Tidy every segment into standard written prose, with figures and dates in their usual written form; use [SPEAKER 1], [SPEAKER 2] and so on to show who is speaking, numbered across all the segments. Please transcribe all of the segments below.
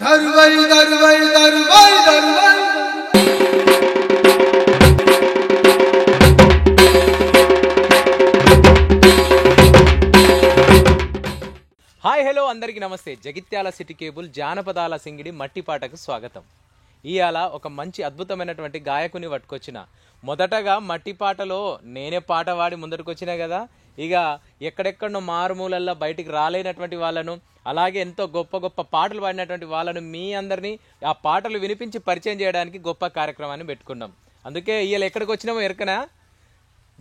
[SPEAKER 1] దరువై దరువై దరువై దరువై
[SPEAKER 2] hi hello అందరికీ నమస్తే. Jagtial city cable జానపదాల సింగిడి మట్టి పాటకు స్వాగతం. ఇవాళ ఒక మంచి అద్భుతమైనటువంటి గాయకుని పట్టుకొచ్చిన. మొదటగా మట్టి పాటలో నేనే పాట పాడి ముందరికి వచ్చినా కదా, ఇక ఎక్కడెక్కడో మారుమూలల్లో బయటికి రాలేనటువంటి వాళ్ళను, అలాగే ఎంతో గొప్ప గొప్ప పాటలు పాడినటువంటి వాళ్ళను మీ అందరినీ ఆ పాటలు వినిపించి పరిచయం చేయడానికి గొప్ప కార్యక్రమాన్ని పెట్టుకున్నాం. అందుకే ఇవాళ ఎక్కడికి వచ్చినామో ఎరకనా,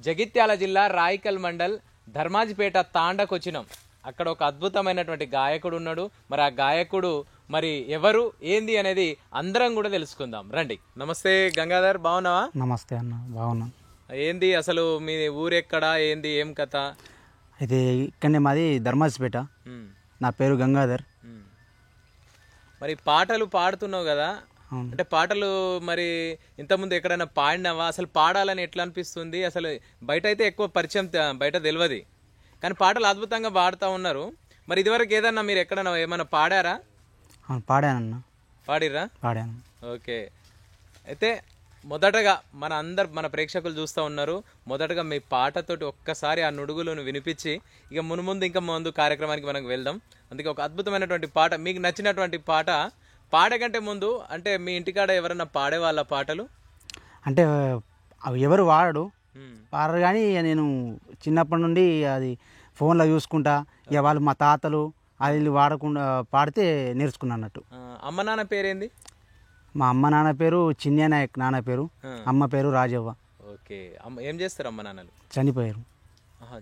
[SPEAKER 2] జగిత్యాల జిల్లా రాయికల్ మండల్ ధర్మాజిపేట తాండకు వచ్చినాం. అక్కడ ఒక అద్భుతమైనటువంటి గాయకుడు ఉన్నాడు. మరి ఆ గాయకుడు మరి ఎవరు ఏంది అనేది అందరం కూడా తెలుసుకుందాం రండి. నమస్తే గంగాధర్, బాగున్నావా?
[SPEAKER 3] నమస్తే అన్న, బాగున్నాను.
[SPEAKER 2] ఏంది అసలు మీ ఊరెక్కడా, ఏంది ఏం కథ?
[SPEAKER 3] అయితే ఇక్కడనే మాది ధర్మాజిపేట. నా పేరు గంగాధర్.
[SPEAKER 2] మరి పాటలు పాడుతున్నావు కదా, అంటే పాటలు మరి ఇంతకుముందు ఎక్కడైనా పాడినావా? అసలు పాడాలని ఎట్లా అనిపిస్తుంది? అసలు బయట అయితే ఎక్కువ పరిచయం బయట తెలియదు, కానీ పాటలు అద్భుతంగా పాడుతూ ఉన్నారు. మరి ఇదివరకు ఏదన్నా మీరు ఎక్కడన్నా ఏమన్నా పాడారా?
[SPEAKER 3] పాడానన్న.
[SPEAKER 2] పాడిర్రా?
[SPEAKER 3] పాడాను.
[SPEAKER 2] ఓకే. అయితే మొదటగా మన ప్రేక్షకులు చూస్తూ ఉన్నారు. మొదటగా మీ పాటతోటి ఒక్కసారి ఆ నుడుగులను వినిపించి ఇక ఇంకా ముందు కార్యక్రమానికి మనకు వెళ్దాం. అందుకే ఒక అద్భుతమైనటువంటి పాట, మీకు నచ్చినటువంటి పాట పాడకంటే ముందు, అంటే మీ ఇంటికాడ ఎవరన్నా పాడే వాళ్ళ పాటలు?
[SPEAKER 3] అంటే అవి ఎవరు పాడరు కానీ నేను చిన్నప్పటి నుండి అది ఫోన్లో చూసుకుంటా, ఇక వాళ్ళు మా తాతలు అది వాడకుండా పాడితే నేర్చుకున్నా అన్నట్టు.
[SPEAKER 2] అమ్మ నాన్న పేరేంది?
[SPEAKER 3] మా అమ్మ నాన్న పేరు చిన్న నాయక్, నాన్న పేరు, అమ్మ పేరు రాజవ్వ.
[SPEAKER 2] ఓకే. ఏం చేస్తారు అమ్మ నాన్నలు?
[SPEAKER 3] చనిపోయారు.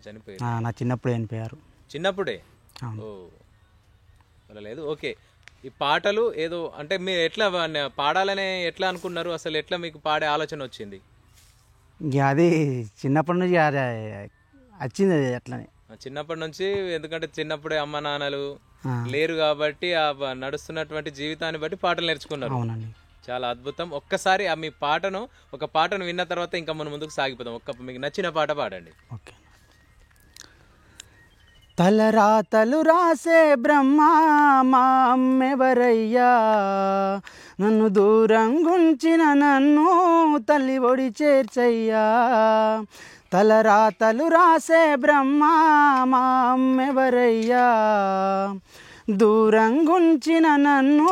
[SPEAKER 2] చనిపోయారు.
[SPEAKER 3] నా చిన్నప్పుడే చనిపోయారు.
[SPEAKER 2] చిన్నప్పుడే? ఓ లేదు. ఓకే. ఈ పాటలు ఏదో అంటే మీరు ఎట్లా పాడాలనే ఎట్లా అనుకున్నారు? అసలు ఎట్లా మీకు పాడే ఆలోచన వచ్చింది?
[SPEAKER 3] ఇక అది చిన్నప్పటి నుంచి వచ్చింది, అది అట్లనే
[SPEAKER 2] చిన్నప్పటి నుంచి. ఎందుకంటే చిన్నప్పుడే అమ్మ నాన్నలు లేరు కాబట్టి ఆ నడుస్తున్నటువంటి జీవితాన్ని బట్టి పాటలు నేర్చుకున్నారు.
[SPEAKER 3] అవునండి.
[SPEAKER 2] చాలా అద్భుతం. ఒక్కసారి మీ ఒక పాటను విన్న తర్వాత ఇంకా మనం ముందుకు సాగిపోదాం. మీకు నచ్చిన పాట పాడండి.
[SPEAKER 3] ఓకే. తలరాతలు రాసే బ్రహ్మ మా అమ్మెవరయ్యా, నన్ను దూరంగుంచిన నన్ను తల్లి ఒడి చేర్చయ్యా. తలరాతలు రాసే బ్రహ్మ మా అమ్మెవరయ్యా, దూరంగుంచిన నన్ను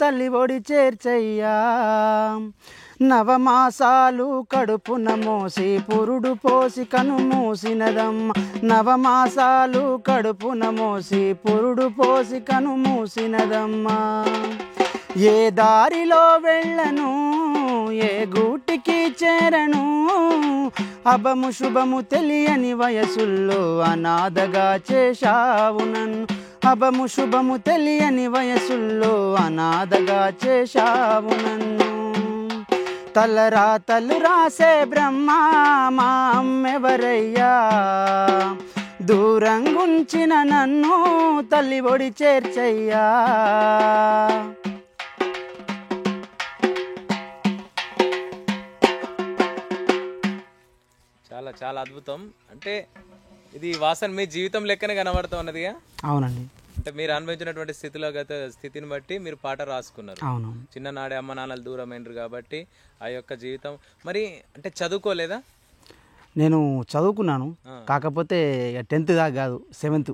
[SPEAKER 3] తల్లి ఒడి చేర్చయ్యా. నవమాసాలు కడుపున మోసి పురుడు పోసి కను మూసినదమ్మ, నవమాసాలు కడుపున మోసి పురుడు పోసి కను మూసినదమ్మా. ఏ దారిలో వెళ్ళను, ఏ గూటికి చేరను, అభము శుభము తెలియని వయసుల్లో అనాథగా చేశావు నన్ను, అభము శుభము తెలియని వయసుల్లో అనాథగా చేశావు నన్ను. తలరాతలు రాసే బ్రహ్మ మా అమ్మెవరయ్యా, దూరంగుంచిన నన్ను తల్లి ఒడి చేర్చయ్యా.
[SPEAKER 2] చాలా చాలా అద్భుతం. అంటే ఇది వాసన మీ జీవితం లెక్కనే కనబడుతూ ఉన్నదిగా.
[SPEAKER 3] అవునండి.
[SPEAKER 2] అంటే మీరు అనుభవించినటువంటి స్థితిని బట్టి మీరు పాట రాసుకున్నారు. చిన్ననాడే అమ్మ నాన్నలు దూరమైనరు కాబట్టి ఆ యొక్క జీవితం. మరి అంటే చదువుకోలేదా?
[SPEAKER 3] నేను చదువుకున్నాను, కాకపోతే 10th దాకా కాదు, 7th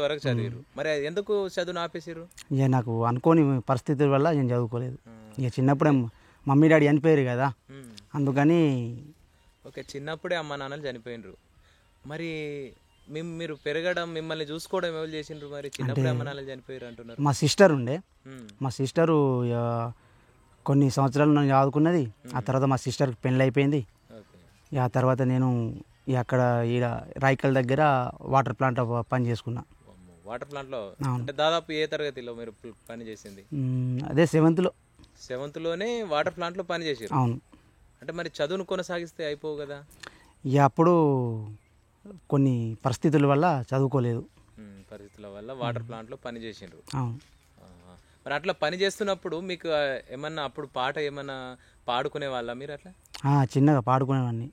[SPEAKER 2] వరకు చదివారు. మరి ఎందుకు చదువు ఆపేసారు?
[SPEAKER 3] ఇక నాకు అనుకోని పరిస్థితుల వల్ల నేను చదువుకోలేదు. ఇక చిన్నప్పుడే మమ్మీ డాడీ చనిపోయారు కదా, అందుకని.
[SPEAKER 2] ఓకే. చిన్నప్పుడే అమ్మ నాన్నలు చనిపోయినరు. మరి మీరు పెరగడం, మిమ్మల్ని చూసుకోవడం ఎవరు చేసిండ్రు? మరి చిన్నప్పుడే అమ్మ నాన్నలు చనిపోయారు అంటున్నారు.
[SPEAKER 3] మా సిస్టర్ ఉండే, మా సిస్టరు కొన్ని సంవత్సరాలు నన్ను చదువుకున్నది. ఆ తర్వాత మా సిస్టర్కి పెళ్ళి అయిపోయింది. ఆ తర్వాత నేను అక్కడ ఈడ రాయికల్ దగ్గర వాటర్ ప్లాంట్లో పని చేసుకున్నా.
[SPEAKER 2] వాటర్ ప్లాంట్లో అంటే దాదాపు ఏ తరగతిలో మీరు పని చేసింది?
[SPEAKER 3] అదే
[SPEAKER 2] 7th వాటర్ ప్లాంట్లో పని చేసారు.
[SPEAKER 3] అవును.
[SPEAKER 2] అంటే మరి చదువును కొనసాగిస్తే అయిపోవు కదా?
[SPEAKER 3] ఇక అప్పుడు కొన్ని పరిస్థితుల వల్ల చదువుకోలేదు.
[SPEAKER 2] పరిస్థితుల వల్ల వాటర్ ప్లాంట్లో పని చేసిండ్రు.
[SPEAKER 3] అవును.
[SPEAKER 2] మరి అట్లా పని చేస్తున్నప్పుడు మీకు ఏమన్నా అప్పుడు పాట ఏమన్నా పాడుకునే వాళ్ళ మీరు? అట్లా
[SPEAKER 3] చిన్నగా పాడుకునేవాడిని.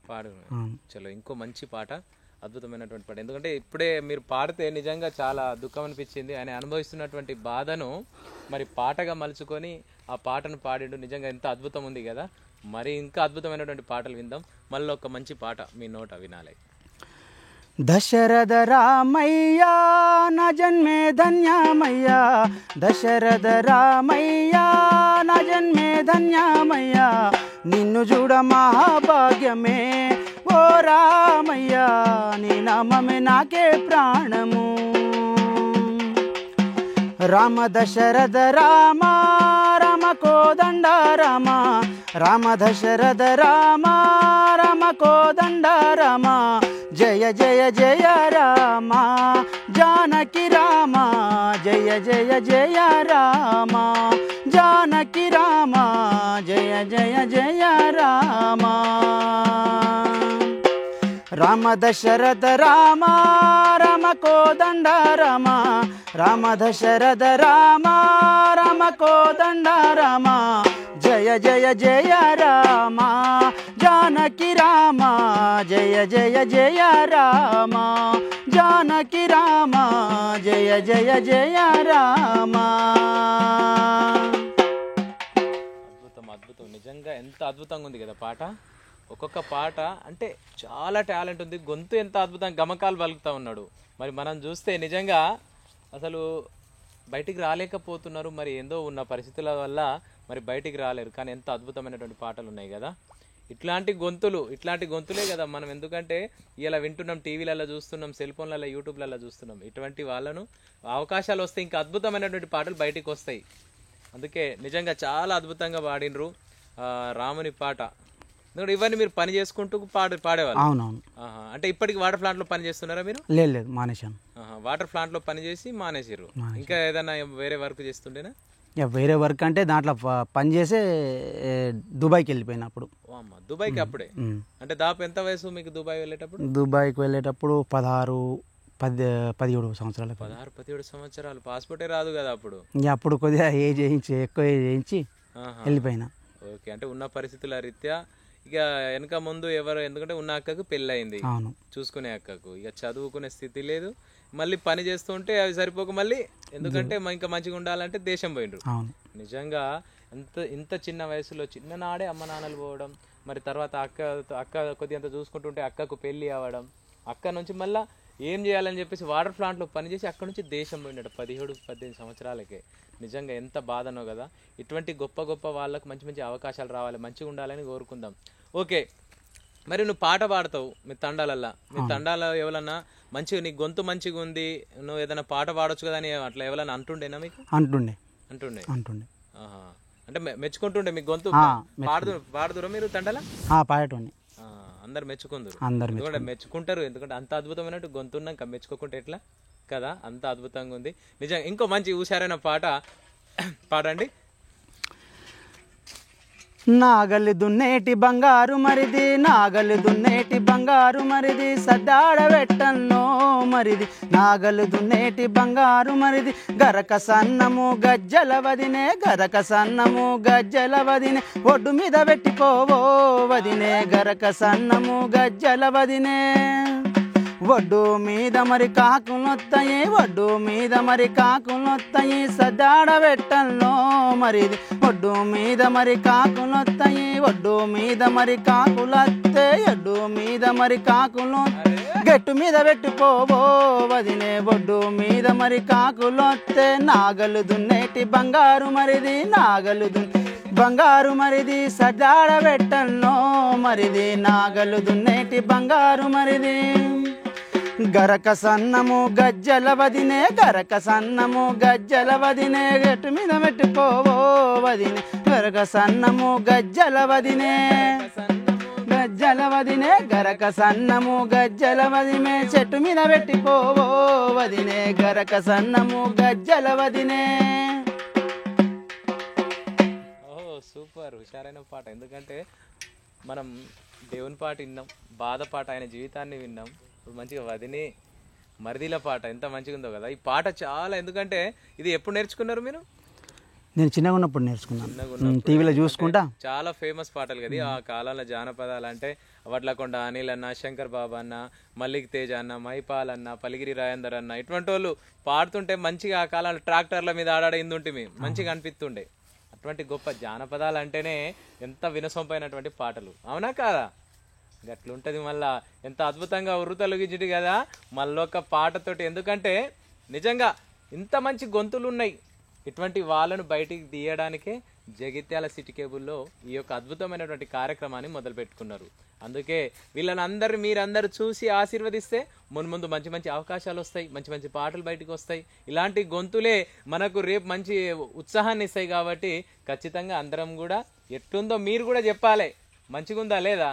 [SPEAKER 2] చలో ఇంకో మంచి పాట అద్భుతమైనటువంటి పాట. ఎందుకంటే ఇప్పుడే మీరు పాడితే నిజంగా చాలా దుఃఖం అనిపించింది. ఆయన అనుభవిస్తున్నటువంటి బాధను మరి పాటగా మలుచుకొని ఆ పాటను పాడిండు. నిజంగా ఎంత అద్భుతం ఉంది కదా. మరి ఇంకా అద్భుతమైనటువంటి పాటలు విందాం. మళ్ళీ ఒక మంచి పాట మీ నోట వినాలి.
[SPEAKER 3] దశరథ రామయ్యా నా జన్మే ధన్యమయ్యా, దశరథ రామయ్యా నా జన్మే ధన్యమయ్యా, నిన్ను చూడ మహాభాగ్యమే ఓ రామయ్యా, నీ నామమే నాకే ప్రాణము. రామ దశరథ రామ రామ కోదండ రామ, రామ దశరథ రామ రామ కోదండ రామ, జయ జయ జయ రామ జానకి రామ, జయ జయ జయ రామ జానకి రామ, జయ జయ జయ రామ. రామ దశరథ రామ రామ కోదండ రామ, రామ దశరథ రామ రామ కోదండ రామ, జయ జయ జయ రామ జానకి రామ, జయ జయ జయ రామ జానకి రామ, జయ జయ జయ రామ.
[SPEAKER 2] అద్భుతం అద్భుతం. నిజంగా ఎంత అద్భుతంగా ఉంది కదా పాట. ఒక్కొక్క పాట అంటే చాలా టాలెంట్ ఉంది. గొంతు ఎంత అద్భుతంగా గమకాలు పలుకుతూ ఉన్నాడు. మరి మనం చూస్తే నిజంగా అసలు బయటికి రాలేకపోతున్నారు. మరి ఏందో ఉన్న పరిస్థితుల వల్ల మరి బయటికి రాలేరు. కానీ ఎంత అద్భుతమైనటువంటి పాటలు ఉన్నాయి కదా. ఇట్లాంటి గొంతులే కదా మనం. ఎందుకంటే ఇలా వింటున్నాం, టీవీలలో చూస్తున్నాం, సెల్ ఫోన్లలో, యూట్యూబ్లలో చూస్తున్నాం. ఇటువంటి వాళ్ళను అవకాశాలు వస్తే ఇంకా అద్భుతమైనటువంటి పాటలు బయటికి వస్తాయి. అందుకే నిజంగా చాలా అద్భుతంగా పాడినరు రాముని పాట. ఎందుకంటే ఇవన్నీ మీరు పని చేసుకుంటూ పాడేవాళ్ళు.
[SPEAKER 3] అవునవును.
[SPEAKER 2] అంటే ఇప్పటికి వాటర్ ప్లాంట్ లో పని చేస్తున్నారా మీరు?
[SPEAKER 3] లేదు మానేశాను.
[SPEAKER 2] వాటర్ ప్లాంట్ లో పని చేసి మానేసారు. ఇంకా ఏదైనా వేరే వర్క్ చేస్తుండేనా?
[SPEAKER 3] వేరే వర్క్ అంటే దాంట్లో పని చేసే దుబాయ్కి వెళ్ళిపోయినప్పుడు.
[SPEAKER 2] దుబాయ్కి అప్పుడే అంటే దాపు ఎంత వయసు మీకు దుబాయ్ వెళ్ళేటప్పుడు?
[SPEAKER 3] దుబాయ్కి వెళ్ళేటప్పుడు 17 సంవత్సరాలు.
[SPEAKER 2] 16-17 సంవత్సరాలు. పాస్పోర్టే రాదు కదా అప్పుడు.
[SPEAKER 3] అప్పుడు కొద్దిగా ఎక్కువ ఏజ్ చేయించి వెళ్ళిపోయినా.
[SPEAKER 2] ఓకే. అంటే ఉన్న పరిస్థితుల రీత్యా ఇక వెనక ముందు ఎవరు, ఎందుకంటే ఉన్న అక్కకు పెళ్ళి అయింది, చూసుకునే అక్కకు ఇక చదువుకునే స్థితి లేదు. మళ్ళీ పని చేస్తుంటే అవి సరిపోక మళ్ళీ ఎందుకంటే ఇంకా మంచిగా ఉండాలంటే దేశం పోయిండ్రు. నిజంగా ఇంత చిన్న వయసులో చిన్ననాడే అమ్మ నాన్నలు పోవడం, మరి తర్వాత అక్క కొద్దిగా చూసుకుంటుంటే అక్కకు పెళ్ళి అవ్వడం, అక్క నుంచి మళ్ళీ ఏం చేయాలని చెప్పేసి వాటర్ ప్లాంట్లో పనిచేసి అక్కడ నుంచి దేశం పోయినాడు 17-18 సంవత్సరాలకే. నిజంగా ఎంత బాధనో కదా. ఇటువంటి గొప్ప గొప్ప వాళ్ళకు మంచి మంచి అవకాశాలు రావాలి, మంచిగా ఉండాలని కోరుకుందాం. ఓకే, మరి నువ్వు పాట పాడతావు మీ తండాలల్లో. మీ తండాలో ఎవరన్నా మంచిగా నీ గొంతు మంచిగా ఉంది, నువ్వు ఏదైనా పాట పాడొచ్చు కదా అని అట్లా ఎవరైనా అంటుండేనా మీకు? అంటుండే. అంటే మెచ్చుకుంటుండే మీ గొంతు? పాడుదురా మీరు తండాల?
[SPEAKER 3] పాడటండి.
[SPEAKER 2] అందరు మెచ్చుకుందరు, మెచ్చుకుంటారు. ఎందుకంటే అంత అద్భుతమైనట్టు గొంతున్నాక మెచ్చుకోకుంటే ఎట్లా కదా. అంత అద్భుతంగా ఉంది నిజంగా. ఇంకో మంచి హుషారైన పాట పాడండి.
[SPEAKER 3] నాగలి దున్నేటి బంగారు మరిది, నాగలి దున్నేటి బంగారు మరిది, సద్దాడ వెట్టన్నో మరిది, నాగలి దున్నేటి బంగారు మరిది, గరక సన్నము గజ్జల వదినే, గరక సన్నము గజ్జల వదినే, ఒడ్డు మీద పెట్టిపోవో వదినే, గరక సన్నము గజ్జల వదినే, ఒడ్డు మీద మరి కాకులొత్తాయి, ఒడ్డు మీద మరి కాకులొత్తాయి, సద్దాడ వెట్టల్లో మరిది, ఒడ్డు మీద మరి కాకులొత్తాయి, ఒడ్డు మీద మరి కాకులొత్తే, ఒడ్డు మీద మరి కాకులు గట్టు మీద పెట్టిపోవో వదినే, ఒడ్డు మీద మరి కాకులొత్తే, నాగలు దున్నేటి బంగారు మరిది, నాగలు బంగారు మరిది, సద్దాడ వెట్టల్లో మరిది, నాగలు దున్నేటి బంగారు మరిది, గరక సన్నము గజ్జల వదినే, గరక సన్నము గజ్జల వదినే, గట్టు మీద పెట్టుకోవో వదినే, గరక సన్నము గజ్జల వదినే, గజ్జల వదినే, గరక సన్నము గజ్జల వదినే, చెట్టు మీద పెట్టిపోవో వదినే, గరక సన్నము గజ్జల వదినే.
[SPEAKER 2] సూపర్, హుషారైన పాట. ఎందుకంటే మనం దేవుని పాట విన్నాం, బాధ పాట, ఆయన జీవితాన్ని విన్నాం. ఇప్పుడు మంచిగా వదిని మరిదిల పాట ఎంత మంచిగా ఉందో కదా ఈ పాట చాలా. ఎందుకంటే ఇది ఎప్పుడు నేర్చుకున్నారు మీరు?
[SPEAKER 3] నేను చిన్నగా ఉన్నప్పుడు నేర్చుకున్నాను, టీవీలో చూసుకుంటా.
[SPEAKER 2] చాలా ఫేమస్ పాటలు కదా ఆ కాలంలో జానపదాలు అంటే. వడ్లకొండ అనిల్ అన్న, శంకర్ బాబు అన్న, మల్లిక్ తేజ్ అన్న, మైపాల్ అన్న, పలిగిరి రాజేందర్ అన్న, ఇటువంటి వాళ్ళు పాడుతుంటే మంచిగా ఆ కాలంలో ట్రాక్టర్ల మీద ఆడాడిందుంటే మంచిగా అనిపిస్తుండే. అటువంటి గొప్ప జానపదాలు అంటేనే ఎంత వినసొంపైనటువంటి పాటలు, అవునా కాదా? గట్లుంటది. మళ్ళా ఎంత అద్భుతంగా ఉర్రుతలుగించిటి కదా మళ్ళొక్క పాటతోటి. ఎందుకంటే నిజంగా ఇంత మంచి గొంతులు ఉన్నాయి. ఇటువంటి వాళ్ళను బయటికి తీయడానికే జగిత్యాల సిటీ కేబుల్లో ఈ యొక్క అద్భుతమైనటువంటి కార్యక్రమాన్ని మొదలుపెట్టుకున్నారు. అందుకే వీళ్ళని మీరందరూ చూసి ఆశీర్వదిస్తే మున్ముందు మంచి మంచి అవకాశాలు వస్తాయి, మంచి మంచి పాటలు బయటకు వస్తాయి. ఇలాంటి గొంతులే మనకు రేపు మంచి ఉత్సాహాన్ని ఇస్తాయి. కాబట్టి ఖచ్చితంగా అందరం కూడా ఎట్లుందో మీరు కూడా చెప్పాలి, మంచిగుందా లేదా.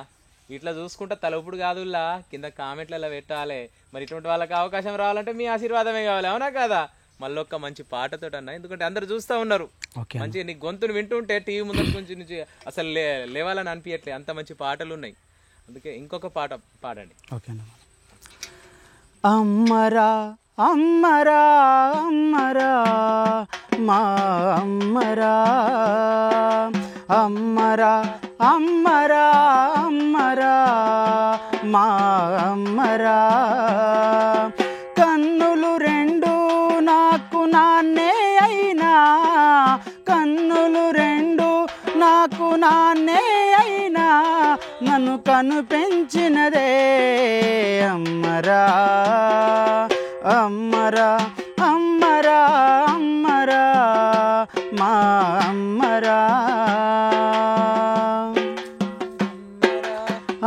[SPEAKER 2] ఇట్లా చూసుకుంటా తలపుడు కాదుల్లా కింద కామెంట్లలో పెట్టాలి. మరి ఇటువంటి వాళ్ళకి అవకాశం రావాలంటే మీ ఆశీర్వాదమే కావాలి, అవునా కాదా? మళ్ళొక్క మంచి పాటతో అన్న, ఎందుకంటే అందరు చూస్తూ ఉన్నారు. మంచి నీ గొంతును వింటుంటే టీవీ ముందర నుంచి అసలు లేవాలని అనిపించట్లే, అంత మంచి పాటలు ఉన్నాయి. అందుకే ఇంకొక పాట పాడండి.
[SPEAKER 3] అమ్మరా అమ్మరా అమ్మరా మా అమ్మరా, అమ్మరా అమ్మరా అమ్మరా మా అమ్మరా, కన్నులు రెండు నాకు నాన్నే అయినా, కన్నులు రెండు నాకు నాన్నే అయినా, నన్ను కను పెంచినదే అమ్మరా, అమ్మరా అమ్మరా అమ్మరా మా అమ్మరా,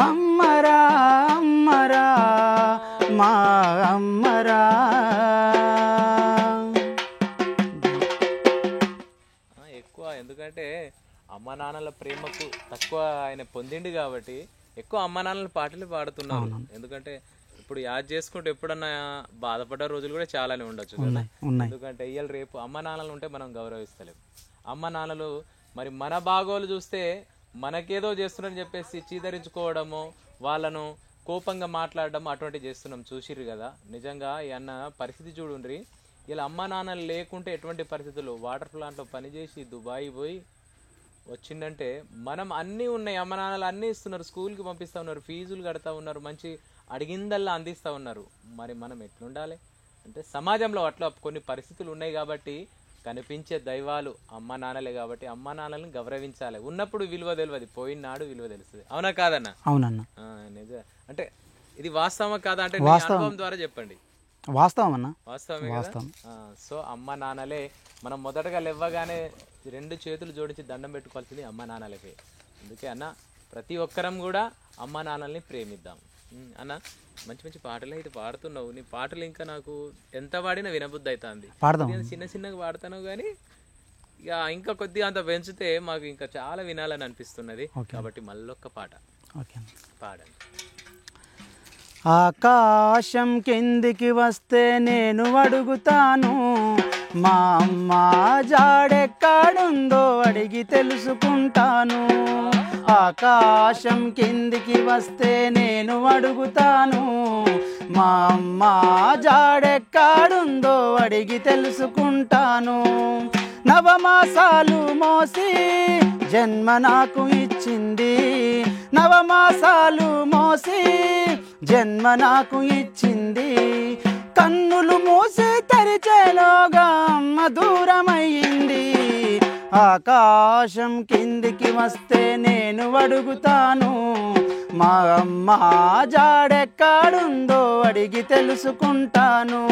[SPEAKER 3] అమ్మరా అమ్మరా మా అమ్మరా.
[SPEAKER 2] ఎక్కువ ఎందుకంటే అమ్మ నాన్నల ప్రేమకు తక్కువ ఆయన పొందిండు కాబట్టి ఎక్కువ అమ్మ నాన్నల పాటలు పాడుతున్నారు. ఎందుకంటే ఇప్పుడు యాద్ చేసుకుంటే ఎప్పుడన్నా బాధపడ్డ రోజులు కూడా చాలానే ఉండొచ్చు కదా. ఎందుకంటే ఇయ్యాల రేపు అమ్మ నాన్నలు ఉంటే మనం గౌరవిస్తలేము. అమ్మ నాన్నలు మరి మన బాగోలు చూస్తే మనకేదో చేస్తున్నారని చెప్పేసి చీదరించుకోవడము, వాళ్ళను కోపంగా మాట్లాడడం అటువంటి చేస్తున్నాం, చూసిర్రు కదా. నిజంగా ఈ అన్న పరిస్థితి చూడుండ్రి. ఇలా అమ్మ నాన్నలు లేకుంటే ఎటువంటి పరిస్థితులు, వాటర్ ప్లాంట్లో పనిచేసి దుబాయ్ పోయి వచ్చిందంటే మనం అన్నీ ఉన్నాయి, అమ్మ నాన్నలు అన్నీ ఇస్తున్నారు, స్కూల్కి పంపిస్తూ ఉన్నారు, ఫీజులు కడతా ఉన్నారు, మంచి అడిగిందల్లా అందిస్తూ ఉన్నారు. మరి మనం ఎట్లుండాలి అంటే సమాజంలో అట్లా కొన్ని పరిస్థితులు ఉన్నాయి కాబట్టి కనిపించే దైవాలు అమ్మ నాన్నలే కాబట్టి అమ్మ నాన్నలను గౌరవించాలి. ఉన్నప్పుడు విలువ తెలియదు, పోయినాడు విలువ తెలుస్తుంది, అవునా కాదన్న?
[SPEAKER 3] అవునన్న.
[SPEAKER 2] నిజం. అంటే ఇది వాస్తవం కాదా అంటే అనుభవం ద్వారా చెప్పండి.
[SPEAKER 3] వాస్తవం అన్న,
[SPEAKER 2] వాస్తవమే కదా. సో అమ్మ నాన్నలే మనం మొదటగా లేవగానే రెండు చేతులు జోడించి దండం పెట్టుకోవాల్సింది అమ్మ నాన్నలకే. అందుకే అన్న ప్రతి ఒక్కరం కూడా అమ్మ నాన్నల్ని ప్రేమిద్దాం. అన్న మంచి మంచి పాటలు అయితే పాడుతున్నావు, నీ పాటలు ఇంకా నాకు ఎంత పాడినా వినబుద్ధి అవుతుంది. చిన్న చిన్నగా పాడుతాను కానీ ఇక ఇంకా కొద్దిగా అంత పెంచితే మాకు ఇంకా చాలా వినాలని అనిపిస్తున్నది. కాబట్టి మళ్ళొక్క పాట పాడండి.
[SPEAKER 3] ఆకాశం కిందికి వస్తే నేను అడుగుతాను, మా అమ్మ జాడెక్కడుందో అడిగి తెలుసుకుంటాను. ఆకాశం కిందికి వస్తే నేను అడుగుతాను, మా అమ్మ జాడెక్కడుందో అడిగి తెలుసుకుంటాను. నవమాసాలు మోసి జన్మ నాకు ఇచ్చింది, నవమాసాలు మోసి జన్మ నాకు ఇచ్చింది. కన్నులు మూసి తెరిచేలోగా అమ్మ దూరమయ్యింది. ఆకాశం కిందికి వస్తే నేను అడుగుతాను, మా అమ్మ జాడెక్కడుందో అడిగి తెలుసుకుంటాను.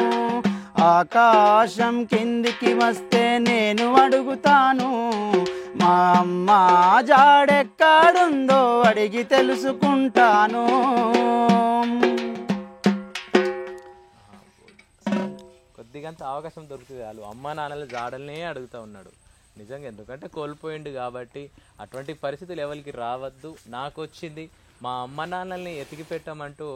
[SPEAKER 3] ఆకాశం కిందికి వస్తే నేను అడుగుతాను, మా అమ్మ జాడెక్కడుందో అడిగి తెలుసుకుంటాను.
[SPEAKER 2] కొద్దిగంత అవకాశం దొరుకుతుంది వాళ్ళు అమ్మ నాన్నల జాడలనే అడుగుతూ ఉన్నాడు. నిజంగా ఎందుకంటే కోల్పోయిండు కాబట్టి అటువంటి పరిస్థితులు ఎవరికి రావద్దు. నాకు వచ్చింది మా అమ్మ నాన్నల్ని ఎతికి పెట్టామంటూ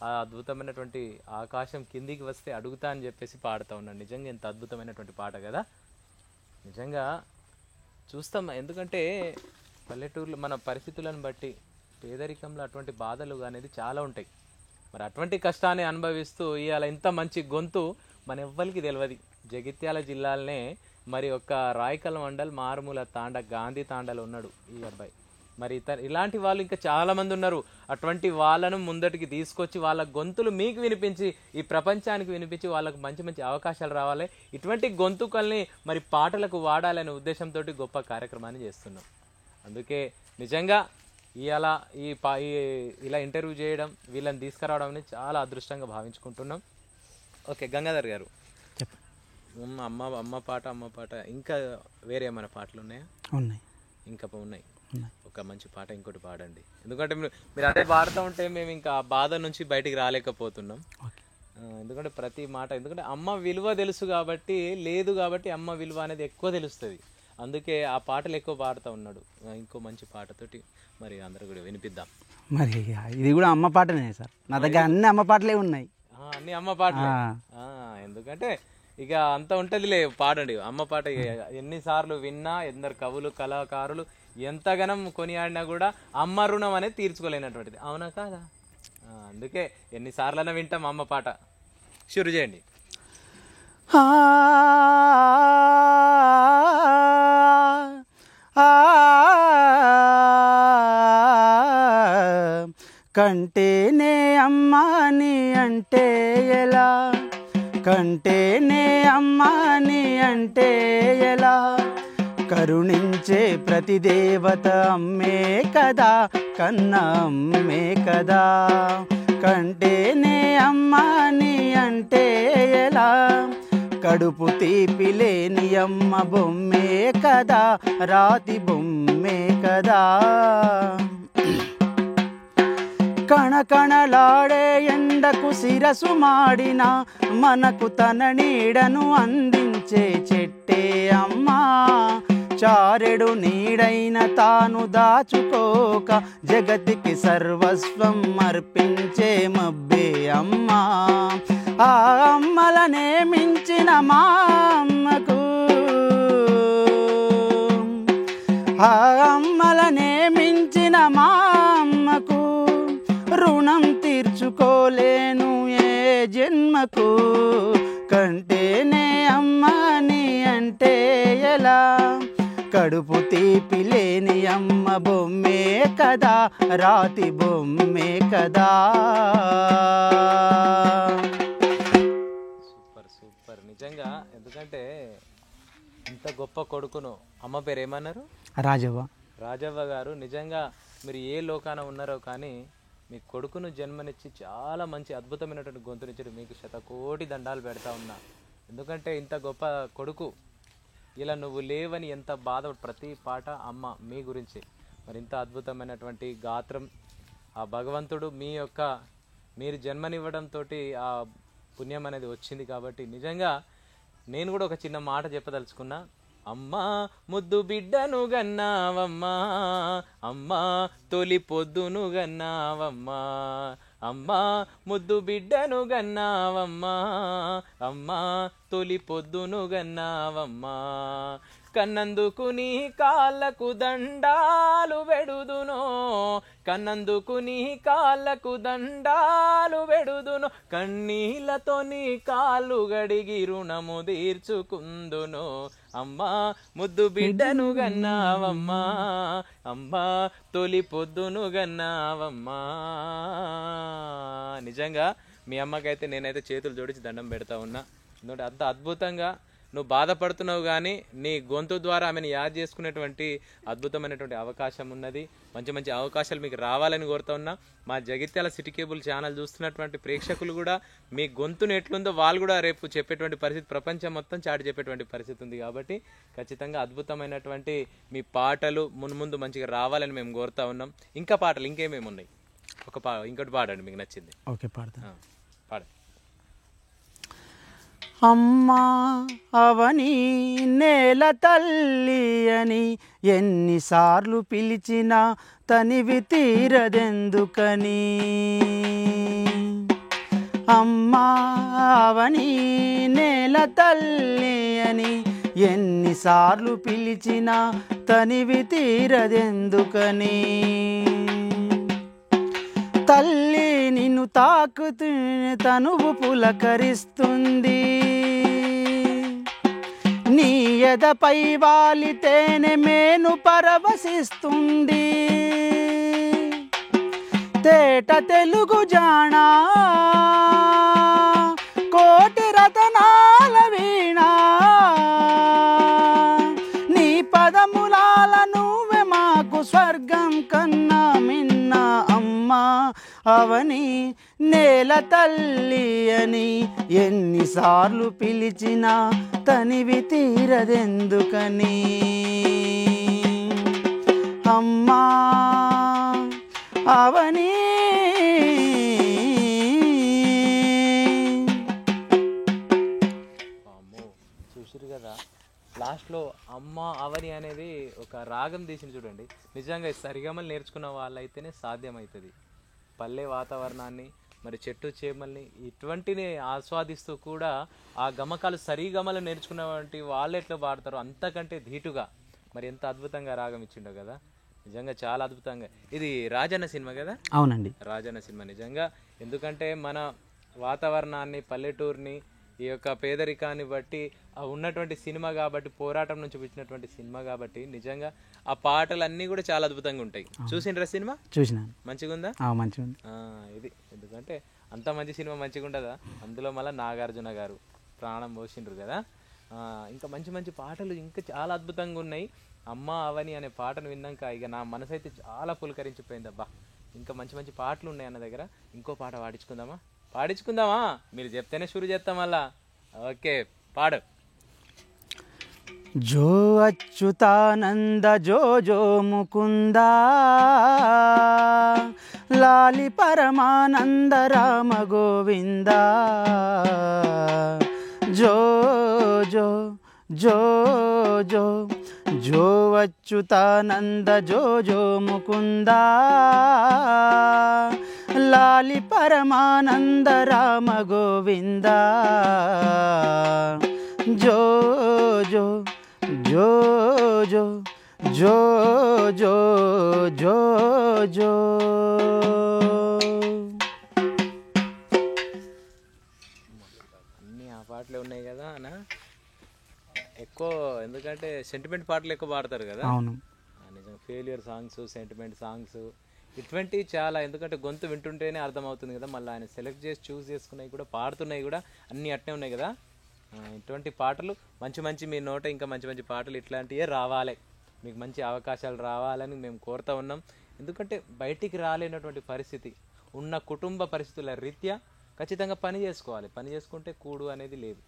[SPEAKER 2] ఆ అద్భుతమైనటువంటి ఆకాశం కిందికి వస్తే అడుగుతా అని చెప్పేసి పాడుతూ ఉన్నాడు. నిజంగా ఎంత అద్భుతమైనటువంటి పాట కదా. నిజంగా చూస్తాం, ఎందుకంటే పల్లెటూరులో మన పరిస్థితులను బట్టి పేదరికంలో అటువంటి బాధలు అనేది చాలా ఉంటాయి. మరి అటువంటి కష్టాన్ని అనుభవిస్తూ ఇవాళ ఇంత మంచి గొంతు మన ఎవ్వరికి తెలియదు. జగిత్యాల జిల్లాలనే మరి ఒక రాయకల్ మండల్ మారుమూల తాండ గాంధీ తాండలో ఉన్నాడు ఈ అబ్బాయి. మరి ఇలాంటి వాళ్ళు ఇంకా చాలా మంది ఉన్నారు. అటువంటి వాళ్ళను ముందటికి తీసుకొచ్చి వాళ్ళ గొంతులు మీకు వినిపించి ఈ ప్రపంచానికి వినిపించి వాళ్ళకు మంచి మంచి అవకాశాలు రావాలి. ఇటువంటి గొంతుకల్ని మరి పాటలకు వాడాలనే ఉద్దేశంతో గొప్ప కార్యక్రమాన్ని చేస్తున్నాం. అందుకే నిజంగా ఇలా ఇలా ఇంటర్వ్యూ చేయడం, వీళ్ళని తీసుకురావడం అనేది చాలా అదృష్టంగా భావించుకుంటున్నాం. ఓకే గంగాధర్ గారు, అమ్మ పాట ఇంకా వేరే ఏమైనా పాటలు ఉన్నాయా?
[SPEAKER 3] ఉన్నాయి,
[SPEAKER 2] ఇంకా ఉన్నాయి. ఒక మంచి పాట ఇంకోటి పాడండి. ఎందుకంటే మీరు అదే పాడుతూ ఉంటే మేము ఇంకా ఆ బాధ నుంచి బయటికి రాలేకపోతున్నాం. ఎందుకంటే ప్రతి మాట, ఎందుకంటే అమ్మ విలువ తెలుసు కాబట్టి, లేదు కాబట్టి అమ్మ విలువ అనేది ఎక్కువ తెలుస్తుంది. అందుకే ఆ పాటలు ఎక్కువ పాడుతూ ఉన్నాడు. ఇంకో మంచి పాటతోటి మరి అందరూ కూడా వినిపిద్దాం.
[SPEAKER 3] మరి ఇది కూడా అమ్మ పాటనే సార్, నా దగ్గర అన్ని అమ్మ పాటలే ఉన్నాయి.
[SPEAKER 2] అన్ని అమ్మ పాటలే. ఎందుకంటే ఇక అంత ఉంటదిలే, పాడండి అమ్మ పాట. ఎన్నిసార్లు విన్నా, ఎందరు కవులు కళాకారులు ఎంతగానం కొనియాడినా కూడా అమ్మ రుణం అనేది తీర్చుకోలేనటువంటిది. అవునా కాదా? అందుకే ఎన్నిసార్లైనా వింటాం అమ్మ పాట. షురు చేయండి.
[SPEAKER 3] కంటేనే అమ్మాని అంటే ఎలా, కంటేనే అమ్మాని అంటే ఎలా, కరుణించే ప్రతి దేవత అమ్మే కదా, కన్నా అమ్మే కదా. కంటేనే అమ్మాని అంటే ఎలా, కడుపు తీపి లేని అమ్మ బొమ్మే కదా, రాతి బొమ్మే కదా. కణకణలాడే ఎండకు శిరసు మాడిన మనకు తన నీడను అందించే చెట్టే అమ్మా. చారెడు నీడైన తాను దాచుకోక జగతికి సర్వస్వం అర్పించే మబ్బే అమ్మా. ఆ అమ్మలనే మించిన మా అమ్మకు, ఆ అమ్మలనే మించిన మా అమ్మకు రుణం తీర్చుకోలేను ఏ జన్మకు. కంటేనే అమ్మని అంటే ఎలా, కడుపు తీపి లేని అమ్మ బొమ్మే కదా, రాతి బొమ్మే కదా.
[SPEAKER 2] సూపర్ సూపర్ నిజంగా. ఎందుకంటే ఇంత గొప్ప కొడుకును, అమ్మ పేరు ఏమన్నారు?
[SPEAKER 3] రాజవ్వ.
[SPEAKER 2] రాజవ్వ గారు, నిజంగా మీరు ఏ లోకాన ఉన్నారో కానీ మీ కొడుకును జన్మనిచ్చి చాలా మంచి అద్భుతమైనటువంటి గొంతునిచ్చారు. మీకు శతకోటి దండాలు పెడతా ఉన్నా. ఎందుకంటే ఇంత గొప్ప కొడుకు, ఇలా నువ్వు లేవని ఎంత బాధ. ప్రతి పాట అమ్మ మీ గురించి. మరి ఇంత అద్భుతమైనటువంటి గాత్రం ఆ భగవంతుడు మీరు జన్మనివ్వడంతో ఆ పుణ్యం అనేది వచ్చింది. కాబట్టి నిజంగా నేను కూడా ఒక చిన్న మాట చెప్పదలుచుకున్నా. అమ్మా ముద్దు బిడ్డను గన్నావమ్మా, అమ్మా తొలి పొద్దును గన్నావమ్మా, అమ్మా ముద్దు బిడ్డను గన్నావమ్మా, అమ్మా తొలి పొద్దును గన్నావమ్మా. కన్నందుకు నీ కాళ్ళకు దండాలు వెడుదునో, కన్నందుకు నీ కాళ్ళకు దండాలు వెడుదునో, కన్నీళ్లతో నీ కాళ్ళు గడిగి రుణము తీర్చుకుందునో. అమ్మా ముద్దు బిడ్డను గన్నావమ్మా, అమ్మా తొలి పొద్దును గన్నావమ్మా. నిజంగా మీ అమ్మకైతే నేనైతే చేతులు జోడించి దండం పెడతా ఉన్నా. ఎందుకంటే అంత అద్భుతంగా నువ్వు బాధపడుతున్నావు కానీ నీ గొంతు ద్వారా ఆమెను యాద్ చేసుకునేటువంటి అద్భుతమైనటువంటి అవకాశం ఉన్నది. మంచి మంచి అవకాశాలు మీకు రావాలని కోరుతా ఉన్నా. మా జగిత్యాల సిటీ కేబుల్ ఛానల్ చూస్తున్నటువంటి ప్రేక్షకులు కూడా మీ గొంతును ఎట్లుందో వాళ్ళు కూడా రేపు చెప్పేటువంటి పరిస్థితి, ప్రపంచం మొత్తం చాటి చెప్పేటువంటి పరిస్థితి ఉంది. కాబట్టి ఖచ్చితంగా అద్భుతమైనటువంటి మీ పాటలు మున్ముందు మంచిగా రావాలని మేము కోరుతా ఉన్నాం. ఇంకా పాటలు ఇంకేమేమి ఉన్నాయి? ఇంకోటి పాడండి మీకు నచ్చింది.
[SPEAKER 3] ఓకే పాడతా.
[SPEAKER 2] పాడండి.
[SPEAKER 3] అమ్మా అవని నేల తల్లి అని ఎన్నిసార్లు పిలిచినా తనివి తీరదెందుకని. అమ్మా అవని నేల తల్లి అని ఎన్నిసార్లు పిలిచినా తనివి తీరదెందుకని. తల్లి నిన్ను తాకుతూ తనువు పులకరిస్తుంది, నీ ఎదపై వాలితేనే మేను పరవశిస్తుంది తేట తెలుగు జానా కోటి రతనాల వీణ నీ పదములాల నువ్వే మాకు స్వర్గం కన్నా మిన్న అమ్మా అవని నేల తల్లి అని ఎన్నిసార్లు పిలిచినా తనివి తీరదెందుకని అమ్మా అవని
[SPEAKER 2] చూసిరు కదా లాస్ట్లో అమ్మ అవని అనేది ఒక రాగం తీసింది చూడండి. నిజంగా సరిగమలు నేర్చుకున్న వాళ్ళైతేనే సాధ్యమవుతుంది. పల్లె వాతావరణాన్ని మరి చెట్టు చేమల్ని ఇటువంటిని ఆస్వాదిస్తూ కూడా ఆ గమకాలు సరిగమలు నేర్చుకున్నటువంటి వాళ్ళు ఎట్లా పాడతారో అంతకంటే ధీటుగా మరి ఎంత అద్భుతంగా రాగం ఇచ్చిండో కదా. నిజంగా చాలా అద్భుతంగా. ఇది రాజన్న సినిమా కదా?
[SPEAKER 3] అవునండి,
[SPEAKER 2] రాజన్న సినిమా. నిజంగా ఎందుకంటే మన వాతావరణాన్ని పల్లెటూరుని ఈ యొక్క పేదరికాన్ని బట్టి ఉన్నటువంటి సినిమా కాబట్టి, పోరాటం నుంచి వచ్చినటువంటి సినిమా కాబట్టి నిజంగా ఆ పాటలన్నీ కూడా చాలా అద్భుతంగా ఉంటాయి. చూసిండ్రా సినిమా?
[SPEAKER 3] చూసినాను.
[SPEAKER 2] మంచిగా ఉందా?
[SPEAKER 3] మంచిగా ఉంది.
[SPEAKER 2] ఇది ఎందుకంటే అంత మంచి సినిమా మంచిగా ఉండదా? అందులో మళ్ళీ నాగార్జున గారు ప్రాణం పోసిండ్రు కదా. ఇంకా మంచి మంచి పాటలు ఇంకా చాలా అద్భుతంగా ఉన్నాయి. అమ్మ అవని అనే పాటను విన్నాక ఇక నా మనసు అయితే చాలా పులకరించిపోయింది. అబ్బా, ఇంకా మంచి మంచి పాటలు ఉన్నాయి అన్న దగ్గర. ఇంకో పాట పాడించుకుందామా? మీరు చెప్తేనే షురు చేస్తాం మళ్ళా. ఓకే, పాడు.
[SPEAKER 3] జో అచ్యుతానంద జో జో ముకుందా లాలి పరమానంద రామ గోవిందా జో జో జో జో జో అచ్యుతానంద జో జో ముకుందా లాలి పరమానంద రామ గోవిందా జో జో జో జో జో జో జో జో.
[SPEAKER 2] అన్నీ ఆ పాటలే ఉన్నాయి కదా అన్న. ఎక్కువ ఎందుకంటే సెంటిమెంట్ పాటలు ఎక్కువ పాడతారు కదా.
[SPEAKER 3] అవును,
[SPEAKER 2] నిజంగా ఫెయిల్యూర్ సాంగ్స్, సెంటిమెంట్ సాంగ్స్ ఇటువంటివి చాలా. ఎందుకంటే గొంతు వింటుంటేనే అర్థమవుతుంది కదా. మళ్ళీ ఆయన సెలెక్ట్ చేసి చూస్ చేసుకున్నవి కూడా పాడుతున్నాయి కూడా అన్నీ అట్నే ఉన్నాయి కదా. ఇటువంటి పాటలు మంచి మంచి మీ నోట ఇంకా మంచి మంచి పాటలు ఇట్లాంటివే రావాలి. మీకు మంచి అవకాశాలు రావాలని మేము కోరుతూ ఉన్నాం. ఎందుకంటే బయటికి రాలేనటువంటి పరిస్థితి ఉన్న కుటుంబ పరిస్థితుల రీత్యా ఖచ్చితంగా పని చేసుకోవాలి. పని చేసుకుంటే కూడు అనేది లేదు.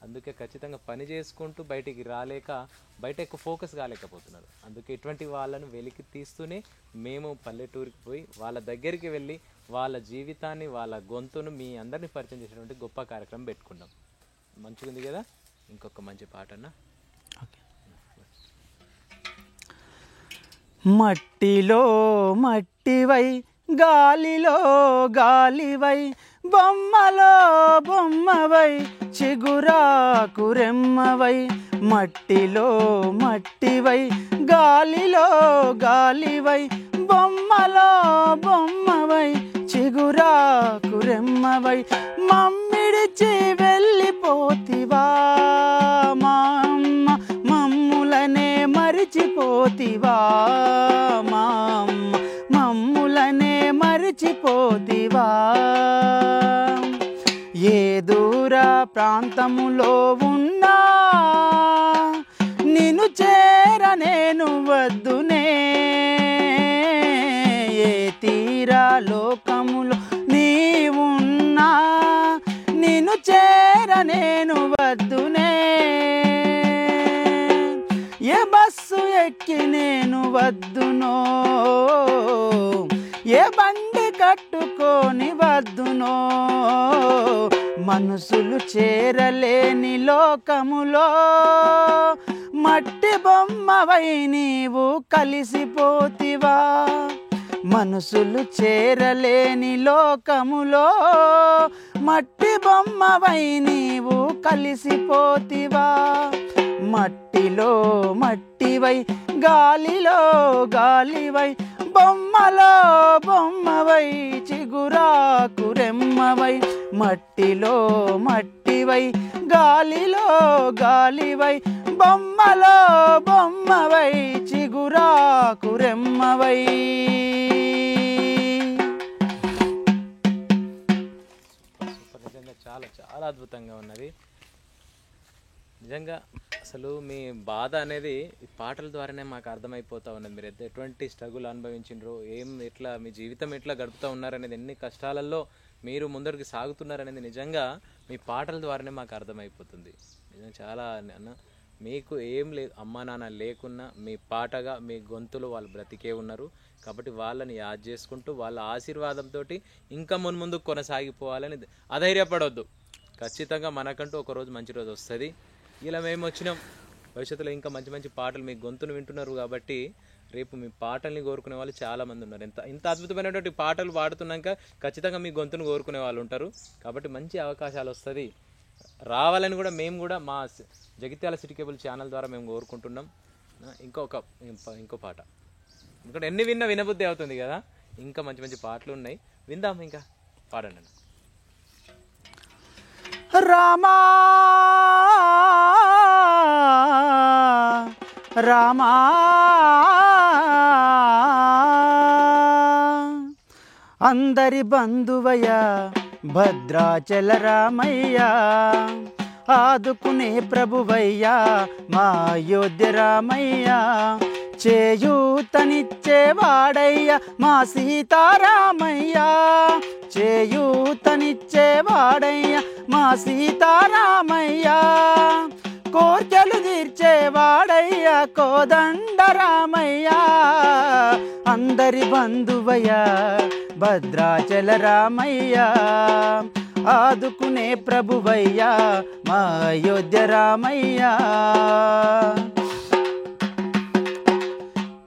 [SPEAKER 2] అందుకే ఖచ్చితంగా పని చేసుకుంటూ బయటికి రాలేక బయట ఎక్కువ ఫోకస్ కాలేకపోతున్నారు. అందుకే ఇటువంటి వాళ్ళను వెలికి తీస్తూనే మేము పల్లెటూరికి పోయి వాళ్ళ దగ్గరికి వెళ్ళి వాళ్ళ జీవితాన్ని, వాళ్ళ గొంతును మీ అందరినీ పరిచయం చేసేటువంటి గొప్ప కార్యక్రమం పెట్టుకున్నాం. మంచిగా ఉంది కదా. ఇంకొక మంచి పాట అన్న.
[SPEAKER 3] మట్టిలో మట్టివై గాలిలో గాలివై బొమ్మలో బొమ్మవై చిగురాకు రెమ్మవై మట్టిలో మట్టివై గాలిలో గాలివై బొమ్మలో బొమ్మవై చిగురాకు రెమ్మవై మమ్మిడిచి వెళ్ళిపోతివా మా అమ్మ మమ్ములనే మరిచిపోతివా మా అమ్మ మమ్ములనే మరిచిపోతివా ఏ దూర ప్రాంతములో ఉన్నా నిన్ను చేర నేను వద్దునే ఏ తీరా లోకములో నీవున్నా నిన్ను చేర నేను వద్దునే ఏ బస్సు ఎక్కి నేను వద్దునో ఏ బండి కట్టుకొని వద్దునో మనసులు చేరలేని లోకములో మట్టి బొమ్మవై నీవు కలిసిపోతివా మనసులు చేరలేని లోకములో మట్టి బొమ్మవై నీవు కలిసిపోతివా మట్టిలో మట్టివై గాలిలో గాలివై బొమ్మలో బొమ్మవై చిగురాకు రెమ్మవై మట్టిలో మట్టివై గాలిలో గాలివై బొమ్మలో బొమ్మవై చిగురాకు రెమ్మవై.
[SPEAKER 2] నిజంగా చాలా చాలా అద్భుతంగా ఉన్నది. నిజంగా అసలు మీ బాధ అనేది ఈ పాటల ద్వారానే మాకు అర్థమైపోతూ ఉన్నది. మీరు ఎటువంటి స్ట్రగుల్ అనుభవించిండ్రో, ఎట్లా మీ జీవితం ఎట్లా గడుపుతూ ఉన్నారనేది, ఎన్ని కష్టాలలో మీరు ముందరికి సాగుతున్నారనేది నిజంగా మీ పాటల ద్వారానే మాకు అర్థమైపోతుంది. నిజంగా చాలా అన్న, మీకు ఏం లేదు, అమ్మా నాన్న లేకున్నా మీ పాటగా మీ గొంతులో వాళ్ళు బ్రతికే ఉన్నారు. కాబట్టి వాళ్ళని యాద్ చేసుకుంటూ వాళ్ళ ఆశీర్వాదంతో ఇంకా ముందు కొనసాగిపోవాలని అధైర్యపడవద్దు. ఖచ్చితంగా మనకంటూ ఒకరోజు మంచి రోజు వస్తుంది. ఇలా మేము వచ్చినాం, భవిష్యత్తులో ఇంకా మంచి మంచి పాటలు మీ గొంతును వింటున్నారు కాబట్టి రేపు మీ పాటల్ని కోరుకునే వాళ్ళు చాలామంది ఉన్నారు. ఇంత అద్భుతమైనటువంటి పాటలు పాడుతున్నాక ఖచ్చితంగా మీ గొంతును కోరుకునే వాళ్ళు ఉంటారు. కాబట్టి మంచి అవకాశాలు వస్తుంది, రావాలని కూడా మేము కూడా మా జగిత్యాల సిటీ కేబుల్ ఛానల్ ద్వారా మేము కోరుకుంటున్నాం. ఇంకో పాట, ఎందుకంటే ఎన్ని వినబుద్ధి అవుతుంది కదా. ఇంకా మంచి మంచి పాటలు ఉన్నాయి, విందాం. ఇంకా పాడండి.
[SPEAKER 3] రామా రామా అందరి బంధువయ్య భద్రాచల రామయ్య, ఆదుకునే ప్రభువయ్యా మా అయోధ్య రామయ్య, చేయూతనిచ్చేవాడయ్య మా సీతారామయ్య, చేయూతనిచ్చేవాడయ్య మా సీతారామయ్య, కోర్కెలు తీర్చేవాడయ్య కోదండ రామయ్య, అందరి బంధువయ్య భద్రాచల రామయ్య, ఆదుకునే ప్రభువయ్యా మా అయోధ్య రామయ్య.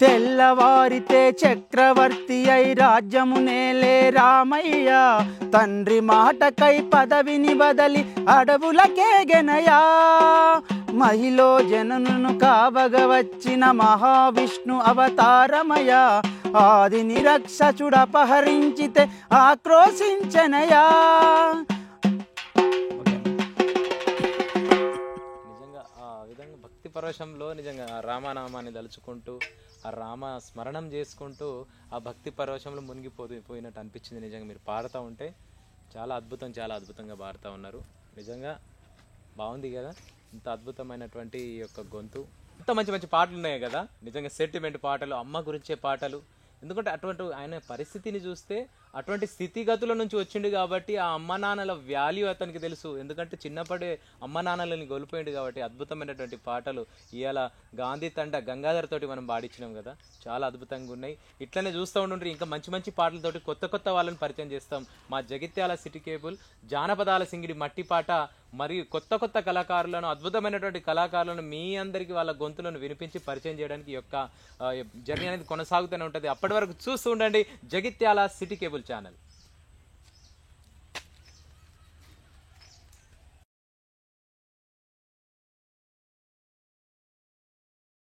[SPEAKER 3] తెల్లవారితే చక్రవర్తి అయి రాజ్యము నేలే రామయ్య, తండ్రి మాటకై పదవిని బదలి అడవులకే గెనయా, మహిళో జననును కావగ వచ్చిన మహావిష్ణు అవతారమయ, ఆది నిరక్షచుడపహరించితే ఆక్రోశించనయా.
[SPEAKER 2] నిజంగా ఆ విధంగా భక్తి పరవశంలో నిజంగా ఆ రామనామాన్ని తలుచుకుంటూ ఆ రామ స్మరణం చేసుకుంటూ ఆ భక్తి పరవశంలో మునిగిపోయినట్టు అనిపించింది. నిజంగా మీరు పాడుతూ ఉంటే చాలా అద్భుతంగా పాడుతూ ఉన్నారు. నిజంగా బాగుంది కదా, ఇంత అద్భుతమైనటువంటి ఈ యొక్క గొంతు. ఇంత మంచి మంచి పాటలు ఉన్నాయి కదా, నిజంగా సెంటిమెంట్ పాటలు, అమ్మ గురించే పాటలు. ఎందుకంటే అటువంటి ఆయన పరిస్థితిని చూస్తే అటువంటి స్థితిగతుల నుంచి వచ్చిండు కాబట్టి ఆ అమ్మ నాన్నల వాల్యూ అతనికి తెలుసు. ఎందుకంటే చిన్నప్పుడే అమ్మ నాన్నలని కోల్పోయిండు కాబట్టి అద్భుతమైనటువంటి పాటలు ఇవాళ గాంధీ తండ గంగాధర్ తోటి మనం పాడించినాం కదా, చాలా అద్భుతంగా ఉన్నాయి. ఇట్లనే చూస్తూ ఉంటుంటే ఇంకా మంచి మంచి పాటలతోటి కొత్త వాళ్ళని పరిచయం చేస్తాం. మా జగిత్యాల సిటీ కేబుల్ జానపదాల సింగిడి మట్టి పాట మరియు కొత్త కళాకారులను, అద్భుతమైనటువంటి కళాకారులను మీ అందరికీ వాళ్ళ గొంతులను వినిపించి పరిచయం చేయడానికి ఈ యొక్క జర్నీ అనేది కొనసాగుతూనే ఉంటుంది. అప్పటి వరకు చూస్తూ ఉండండి జగిత్యాల సిటీ కేబుల్ ఛానల్.